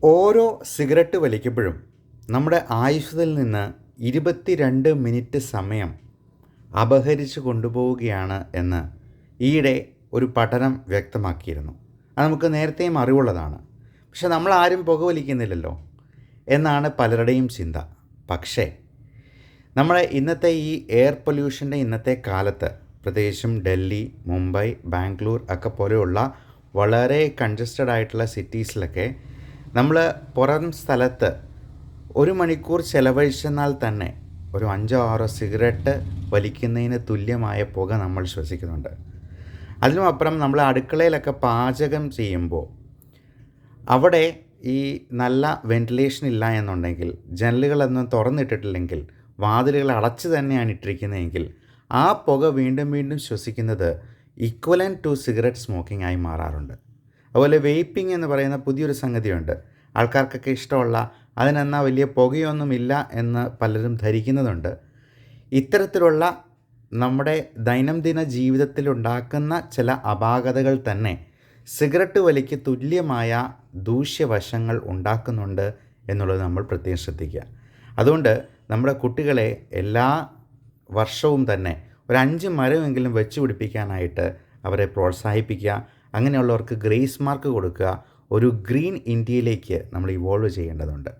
ഓരോ സിഗരറ്റ് വലിക്കുമ്പോഴും നമ്മുടെ ആയുസ്സിൽ നിന്ന് 22 മിനിറ്റ് സമയം അപഹരിച്ചു കൊണ്ടുപോവുകയാണ് എന്ന് ഈയിടെ ഒരു പഠനം വ്യക്തമാക്കിയിരുന്നു. അത് നമുക്ക് നേരത്തെയും അറിവുള്ളതാണ്. പക്ഷെ നമ്മളാരും പുകവലിക്കുന്നില്ലല്ലോ എന്നാണ് പലരുടെയും ചിന്ത. പക്ഷേ നമ്മുടെ ഇന്നത്തെ ഈ എയർ പൊല്യൂഷൻ്റെ ഇന്നത്തെ കാലത്ത്, പ്രത്യേകിച്ചും ഡൽഹി, മുംബൈ, ബാംഗ്ലൂർ ഒക്കെ പോലെയുള്ള വളരെ കൺജസ്റ്റഡ് ആയിട്ടുള്ള സിറ്റീസിലൊക്കെ നമ്മൾ പുറം സ്ഥലത്ത് 1 മണിക്കൂർ ചിലവഴിച്ചെന്നാൽ തന്നെ ഒരു 5-6 സിഗരറ്റ് വലിക്കുന്നതിന് തുല്യമായ പുക നമ്മൾ ശ്വസിക്കുന്നുണ്ട്. അതിനുമപ്പുറം നമ്മൾ അടുക്കളയിലൊക്കെ പാചകം ചെയ്യുമ്പോൾ അവിടെ ഈ നല്ല വെൻറ്റിലേഷൻ ഇല്ല എന്നുണ്ടെങ്കിൽ, ജനലുകളൊന്നും തുറന്നിട്ടിട്ടില്ലെങ്കിൽ, വാതിലുകൾ അടച്ച് തന്നെയാണ് ഇട്ടിരിക്കുന്നതെങ്കിൽ ആ പുക വീണ്ടും വീണ്ടും ശ്വസിക്കുന്നത് ഇക്വലൻ്റ് ടു സിഗരറ്റ് സ്മോക്കിംഗ് ആയി മാറാറുണ്ട്. അതുപോലെ വെയ്പ്പിംഗ് എന്ന് പറയുന്ന പുതിയൊരു സംഗതിയുണ്ട്. ആൾക്കാർക്കൊക്കെ ഇഷ്ടമുള്ള, അതിനെന്നാൽ വലിയ പുകയൊന്നുമില്ല എന്ന് പലരും ധരിക്കുന്നുണ്ട്. ഇത്തരത്തിലുള്ള നമ്മുടെ ദൈനംദിന ജീവിതത്തിലുണ്ടാക്കുന്ന ചില അപാകതകൾ തന്നെ സിഗരറ്റ് വലിക്ക് തുല്യമായ ദൂഷ്യവശങ്ങൾ ഉണ്ടാക്കുന്നുണ്ട് എന്നുള്ളത് നമ്മൾ പ്രത്യേകം ശ്രദ്ധിക്കുക. അതുകൊണ്ട് നമ്മുടെ കുട്ടികളെ എല്ലാ വർഷവും തന്നെ ഒരു 5 മരമെങ്കിലും വെച്ച് പിടിപ്പിക്കാനായിട്ട് അവരെ പ്രോത്സാഹിപ്പിക്കുക. അങ്ങനെയുള്ളവർക്ക് ഗ്രേസ് മാർക്ക് കൊടുക്കുക. ഒരു ഗ്രീൻ ഇന്ത്യയിലേക്ക് നമ്മൾ ഇവോൾവ് ചെയ്യേണ്ടതുണ്ട്.